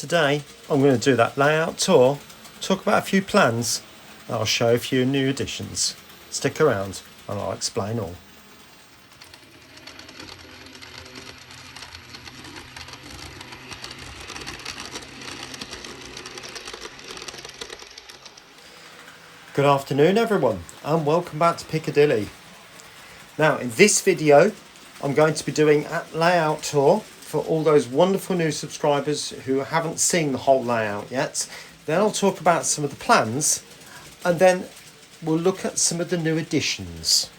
Today I'm going to do that layout tour, talk about a few plans, and I'll show a few new additions. Stick around and I'll explain all. Good afternoon everyone and welcome back to Piccadilly. Now in this video I'm going to be doing a layout tour for all those wonderful new subscribers who haven't seen the whole layout yet. Then I'll talk about some of the plans and then we'll look at some of the new additions.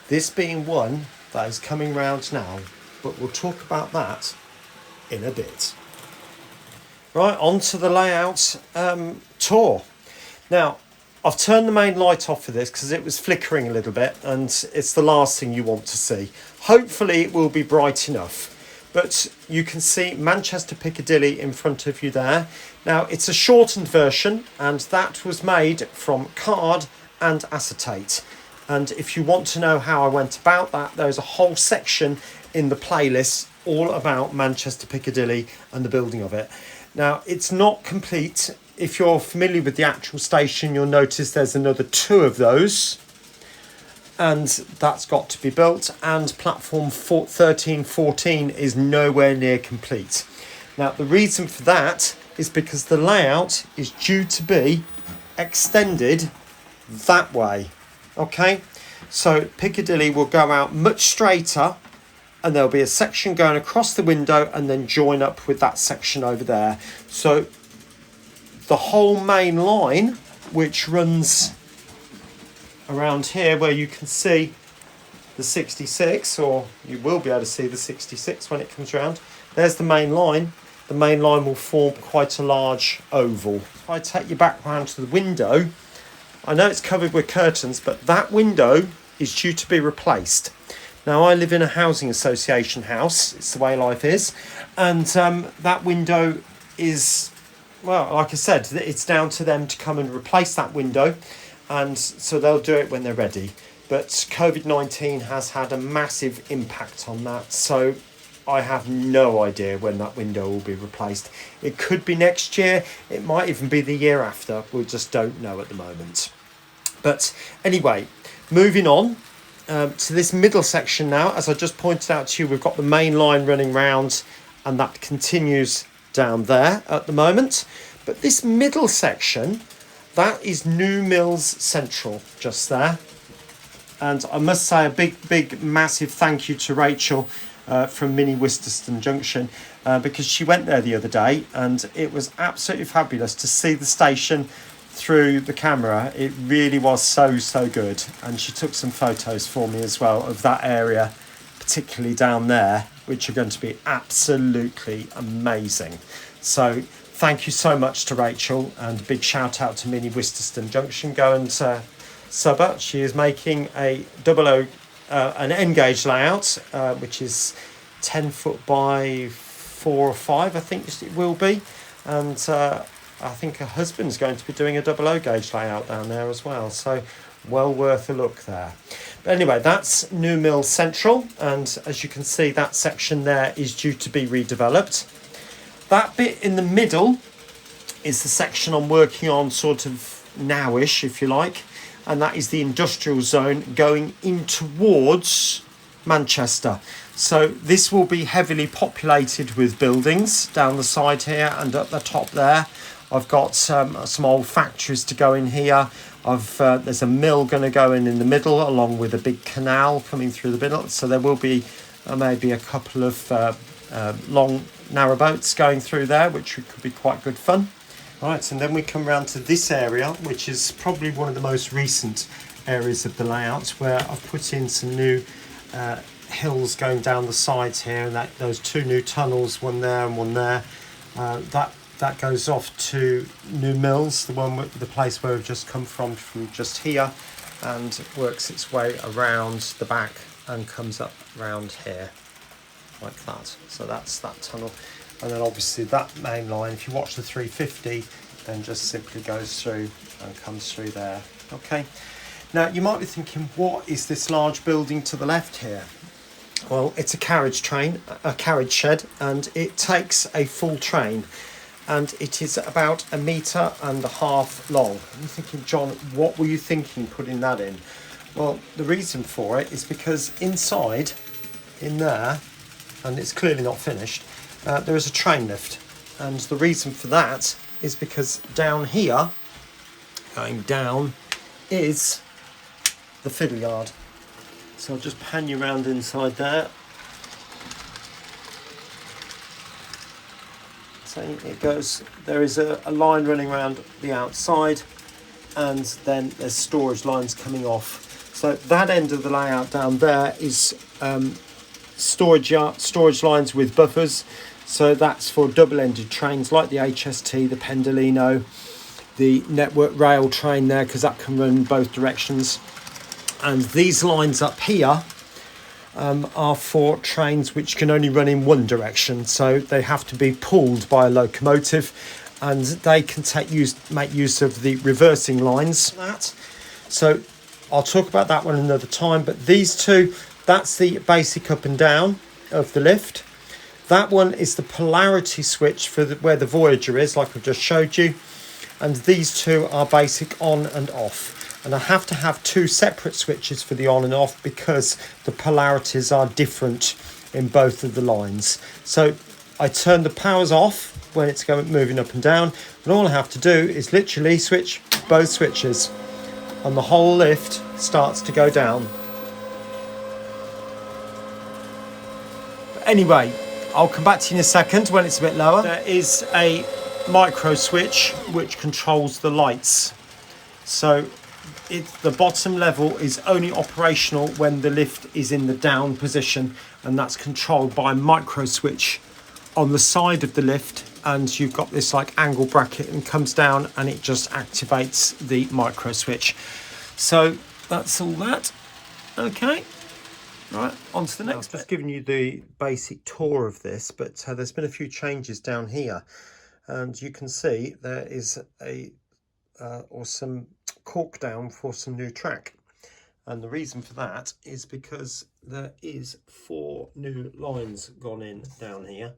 This being one that is coming round now, but we'll talk about that in a bit. Right, on to the layout tour. Now, I've turned the main light off for this because it was flickering a little bit and it's the last thing you want to see. Hopefully it will be bright enough. But you can see Manchester Piccadilly in front of you there. Now it's a shortened version and that was made from card and acetate. And if you want to know how I went about that, there's a whole section in the playlist all about Manchester Piccadilly and the building of it. Now it's not complete. If you're familiar with the actual station, you'll notice there's another 2 of those. And that's got to be built, and platform 1314 is nowhere near complete. Now the reason for that is because the layout is due to be extended that way. Okay, so Piccadilly will go out much straighter and there'll be a section going across the window and then join up with that section over there. So the whole main line, which runs around here where you can see the 66, or you will be able to see the 66 when it comes round. There's the main line. The main line will form quite a large oval. If I take you back round to the window, I know it's covered with curtains, but that window is due to be replaced. Now I live in a housing association house, it's the way life is, and that window is, well, like I said, it's down to them to come and replace that window. And so they'll do it when they're ready. But COVID-19 has had a massive impact on that. So I have no idea when that window will be replaced. It could be next year. It might even be the year after. We just don't know at the moment. But anyway, moving on to this middle section now. As I just pointed out to you, we've got the main line running round and that continues down there at the moment. But this middle section, that is New Mills Central, just there. And I must say a big, massive thank you to Rachel from Mini Wistanston Junction because she went there the other day and it was absolutely fabulous to see the station through the camera. It really was so good. And she took some photos for me as well of that area, particularly down there, which are going to be absolutely amazing. So thank you so much to Rachel, and a big shout out to Mini Wistanston Junction. Go and sub her. She is making a an N gauge layout, which is 10 foot by 4 or 5, I think it will be. And I think her husband's going to be doing a 00 gauge layout down there as well. So well worth a look there. But anyway, that's New Mill Central. And as you can see, that section there is due to be redeveloped. That bit in the middle is the section I'm working on sort of nowish, if you like, and that is the industrial zone going in towards Manchester. So this will be heavily populated with buildings down the side here and up the top there. I've got some old factories to go in here. There's a mill going to go in the middle along with a big canal coming through the middle. So there will be maybe a couple of long narrow boats going through there, which could be quite good fun. Right, and then we come round to this area, which is probably one of the most recent areas of the layout, where I've put in some new hills going down the sides here, and those 2 new tunnels, one there and one there. That goes off to New Mills, the place where we've just come from just here, and works its way around the back and comes up round here. Like that. So that's that tunnel, and then obviously that main line, if you watch the 350, then just simply goes through and comes through there. Okay, now you might be thinking, what is this large building to the left here? Well, it's a carriage shed, and it takes a full train. and it is about 1.5 meters long. I'm thinking, John, what were you thinking putting that in? Well, the reason for it is because inside, in there, and it's clearly not finished, there is a train lift. And the reason for that is because down here, going down, is the fiddle yard. So I'll just pan you around inside there. So it goes, there is a line running around the outside, and then there's storage lines coming off. So that end of the layout down there is storage lines with buffers. So that's for double-ended trains like the HST, the Pendolino, the Network Rail train there, because that can run in both directions. And these lines up here are for trains which can only run in one direction, so they have to be pulled by a locomotive, and they can make use of the reversing lines. So I'll talk about that one another time, but these two, that's the basic up and down of the lift. That one is the polarity switch for where the Voyager is, like I've just showed you, and these two are basic on and off. And I have to have two separate switches for the on and off because the polarities are different in both of the lines. So I turn the powers off when it's moving up and down, and all I have to do is literally switch both switches, and the whole lift starts to go down. But anyway, I'll come back to you in a second when it's a bit lower. There is a micro switch which controls the lights. So the bottom level is only operational when the lift is in the down position, and that's controlled by a micro switch on the side of the lift, and you've got this like angle bracket and comes down and it just activates the micro switch. So that's all that. Okay, right, on to the next bit. Just giving you the basic tour of this, but there's been a few changes down here, and you can see there is some cork down for some new track, and the reason for that is because there is 4 new lines gone in down here.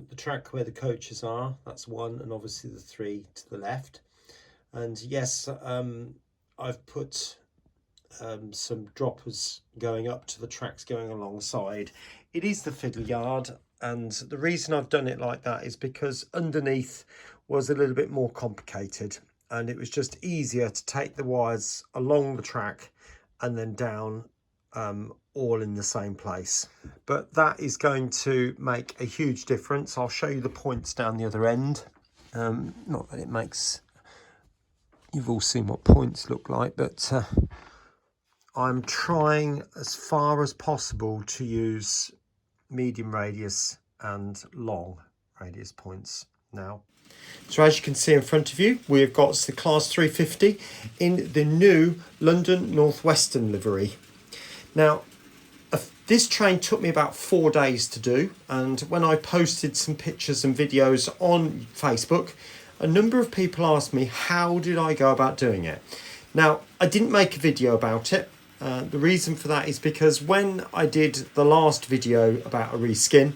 The track where the coaches are, that's 1, and obviously the 3 to the left. And yes, I've put some droppers going up to the tracks going alongside. It is the fiddle yard, and the reason I've done it like that is because underneath was a little bit more complicated, and it was just easier to take the wires along the track and then down all in the same place. But that is going to make a huge difference. I'll show you the points down the other end. Not that it makes, you've all seen what points look like, but I'm trying as far as possible to use medium radius and long radius points now. So as you can see in front of you, we've got the Class 350 in the new London North Western livery. Now, this train took me about 4 days to do, and when I posted some pictures and videos on Facebook, a number of people asked me how did I go about doing it. Now, I didn't make a video about it. The reason for that is because when I did the last video about a reskin,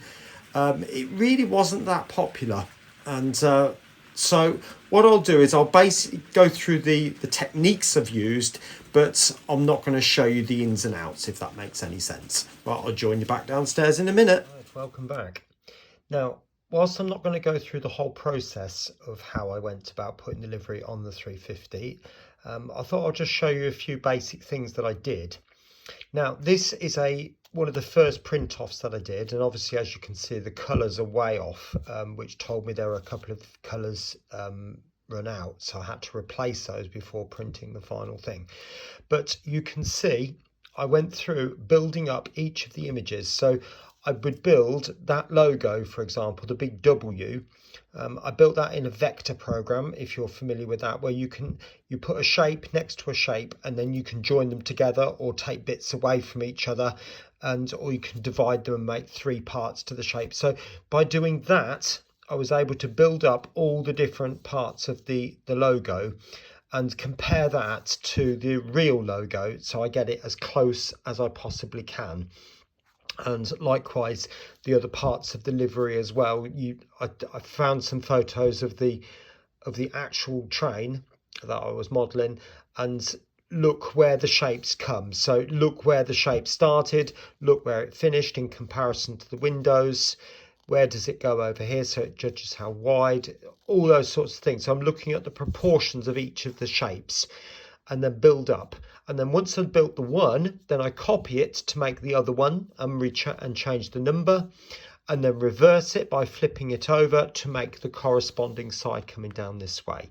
it really wasn't that popular. And so what I'll do is I'll basically go through the techniques I've used, but I'm not going to show you the ins and outs, if that makes any sense. Right, I'll join you back downstairs in a minute. Right, welcome back. Now, whilst I'm not going to go through the whole process of how I went about putting the livery on the 350, I thought I'll just show you a few basic things that I did. Now, this is one of the first print-offs that I did, and obviously, as you can see, the colours are way off, which told me there were a couple of colours run out, so I had to replace those before printing the final thing. But you can see I went through building up each of the images. So I would build that logo, for example, the big W. I built that in a vector program, if you're familiar with that, where you put a shape next to a shape, and then you can join them together or take bits away from each other, or you can divide them and make 3 parts to the shape. So by doing that, I was able to build up all the different parts of the logo and compare that to the real logo, so I get it as close as I possibly can. and likewise the other parts of the livery as well. I found some photos of the actual train that I was modelling, and look where the shapes come. So look where the shape started, look where it finished in comparison to the windows. Where does it go over here? So it judges how wide, all those sorts of things. So I'm looking at the proportions of each of the shapes and then build up. And then once I've built the one, then I copy it to make the other one and change the number, and then reverse it by flipping it over to make the corresponding side coming down this way.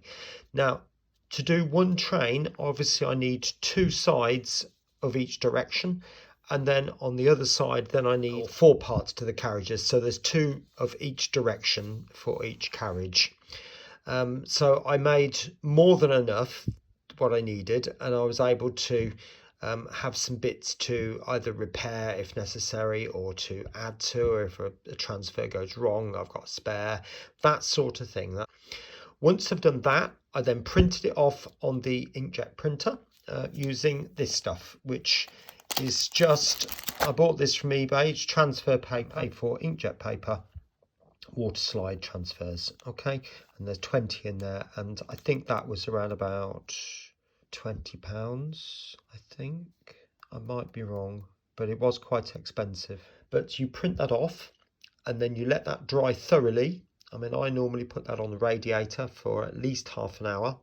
Now, to do one train, obviously I need two sides of each direction. And then on the other side, then I need four parts to the carriages. So there's two of each direction for each carriage. So I made more than enough what I needed, and I was able to have some bits to either repair if necessary, or to add to, or if a transfer goes wrong, I've got a spare, that sort of thing. Once I've done that, I then printed it off on the inkjet printer using this stuff, which is just, I bought this from eBay. It's transfer paper for inkjet paper, water slide transfers. Okay, and there's 20 in there, and I think that was around about £20. I think, I might be wrong, but it was quite expensive. But you print that off and then you let that dry thoroughly. I mean, I normally put that on the radiator for at least half an hour,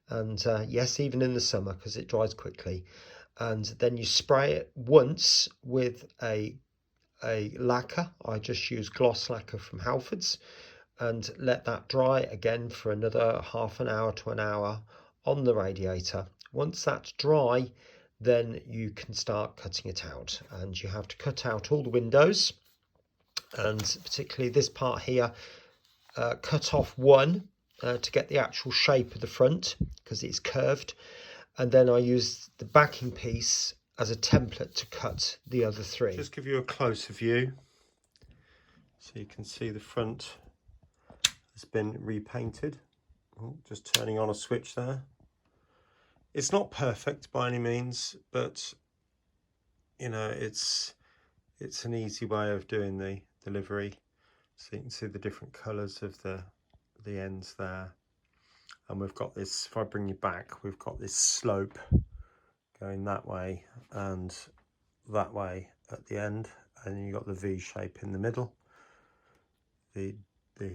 and yes, even in the summer, because it dries quickly. And then you spray it once with a lacquer. I just use gloss lacquer from Halfords, and let that dry again for another half an hour to an hour on the radiator. Once that's dry, then you can start cutting it out, and you have to cut out all the windows, and particularly this part here, cut off one to get the actual shape of the front, because it's curved. And then I use the backing piece as a template to cut the other three. Just give you a closer view so you can see the front has been repainted. Oh, just turning on a switch there. It's not perfect by any means, but you know, it's an easy way of doing the livery. So you can see the different colours of the ends there. And we've got this, if I bring you back, we've got this slope going that way and that way at the end, and then you've got the V shape in the middle. The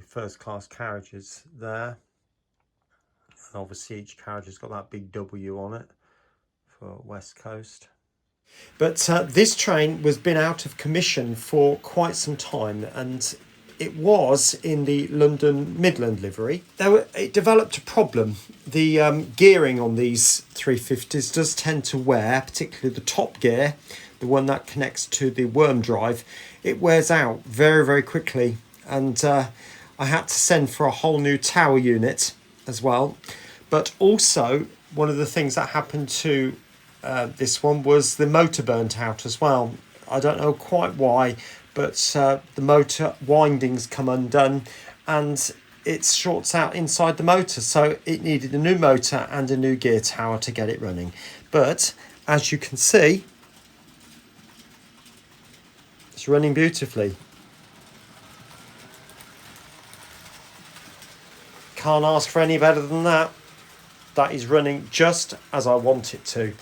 first class carriages there, and obviously each carriage has got that big W on it for West Coast. But this train was been out of commission for quite some time, and it was in the London Midland livery. It developed a problem. The gearing on these 350s does tend to wear, particularly the top gear, the one that connects to the worm drive. It wears out very, very quickly, and I had to send for a whole new tower unit as well. But also, one of the things that happened to this one was the motor burnt out as well. I don't know quite why, but the motor windings come undone and it shorts out inside the motor. So it needed a new motor and a new gear tower to get it running. But as you can see, it's running beautifully. Can't ask for any better than that. That is running just as I want it to.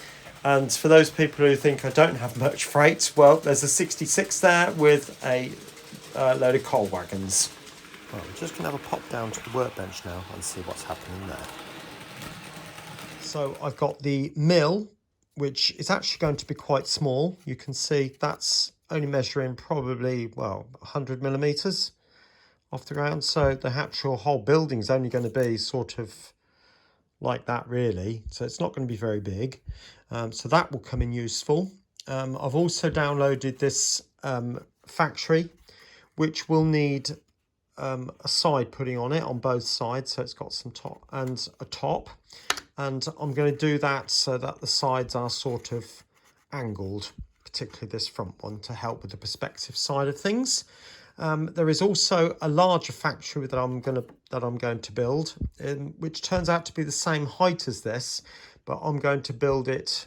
And for those people who think I don't have much freight, well, there's a 66 there with a load of coal wagons. Well, we're just going to have a pop down to the workbench now and see what's happening there. So I've got the mill, which is actually going to be quite small. You can see that's only measuring probably, well, 100 millimetres off the ground. So the actual whole building is only going to be sort of like that, really. So it's not going to be very big. So that will come in useful. I've also downloaded this factory, which will need a side putting on it on both sides. So it's got some top and a top. And I'm going to do that so that the sides are sort of angled, particularly this front one, to help with the perspective side of things. There is also a larger factory that I'm going to build, which turns out to be the same height as this, but I'm going to build it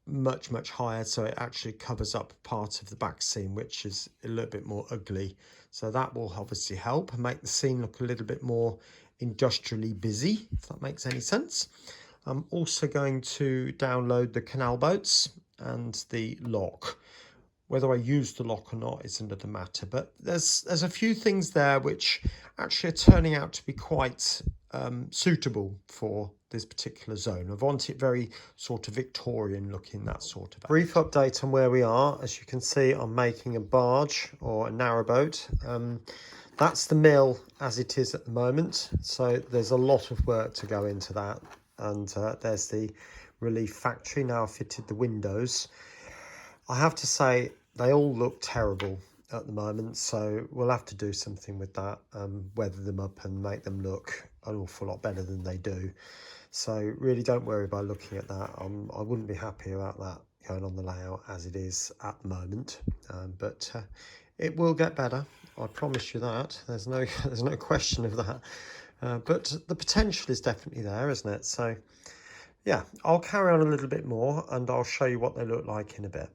much higher, so it actually covers up part of the back seam, which is a little bit more ugly. So that will obviously help and make the scene look a little bit more industrially busy, if that makes any sense. I'm also going to download the canal boats and the lock. Whether I use the lock or not is another matter, but there's a few things there which actually are turning out to be quite suitable for this particular zone. I want it very sort of Victorian looking, that sort of. Brief update on where we are. As you can see, I'm making a barge or a narrowboat. That's the mill as it is at the moment, so there's a lot of work to go into that. And there's the relief factory. Now I've fitted the windows. I have to say they all look terrible at the moment, so we'll have to do something with that, weather them up and make them look an awful lot better than they do. So really don't worry about looking at that. I wouldn't be happy about that going on the layout as it is at the moment, but it will get better. I promise you that. There's no question of that. But the potential is definitely there, isn't it? So yeah, I'll carry on a little bit more and I'll show you what they look like in a bit.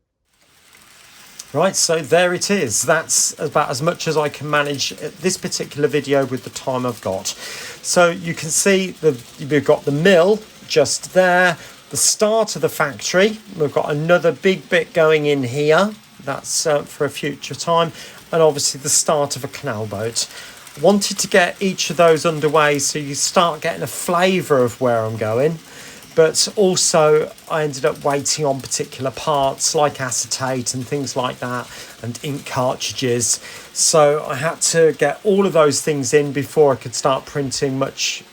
Right, so there it is. That's about as much as I can manage this particular video with the time I've got. So you can see we've got the mill just there, the start of the factory. We've got another big bit going in here. That's for a future time. And obviously the start of a canal boat. Wanted to get each of those underway so you start getting a flavour of where I'm going. But also I ended up waiting on particular parts like acetate and things like that, and ink cartridges. So I had to get all of those things in before I could start printing much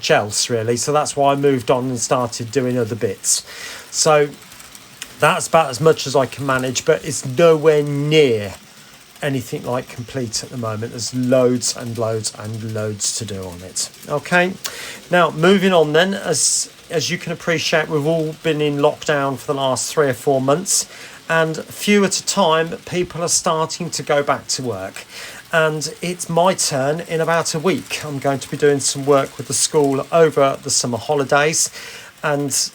else really. So that's why I moved on and started doing other bits. So that's about as much as I can manage, but it's nowhere near anything like complete at the moment. There's loads and loads and loads to do on it. Okay, now moving on then, as you can appreciate, we've all been in lockdown for the last 3 or 4 months, and a few at a time people are starting to go back to work, and it's my turn in about a week. I'm going to be doing some work with the school over the summer holidays, and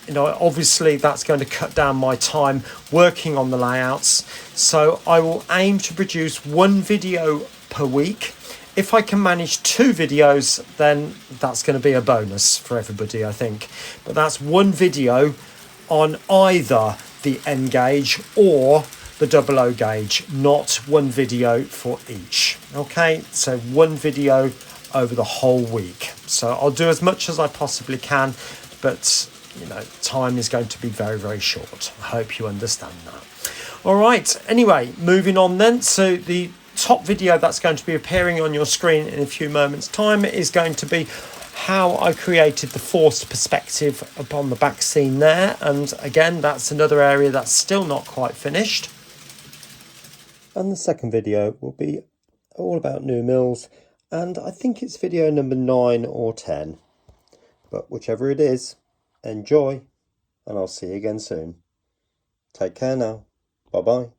you know, obviously that's going to cut down my time working on the layouts. So I will aim to produce 1 video per week. If I can manage 2 videos, then that's going to be a bonus for everybody, I think. But that's 1 video on either the N gauge or the 00 gauge, not 1 video for each. Okay, so 1 video over the whole week. So I'll do as much as I possibly can, but you know, time is going to be very short. I hope you understand that. All right, anyway, moving on then. So the top video that's going to be appearing on your screen in a few moments time is going to be how I created the forced perspective upon the back scene there. And again, that's another area that's still not quite finished. And the second video will be all about new mills, and I think it's video number 9 or 10, but whichever it is, enjoy, and I'll see you again soon. Take care now. Bye-bye.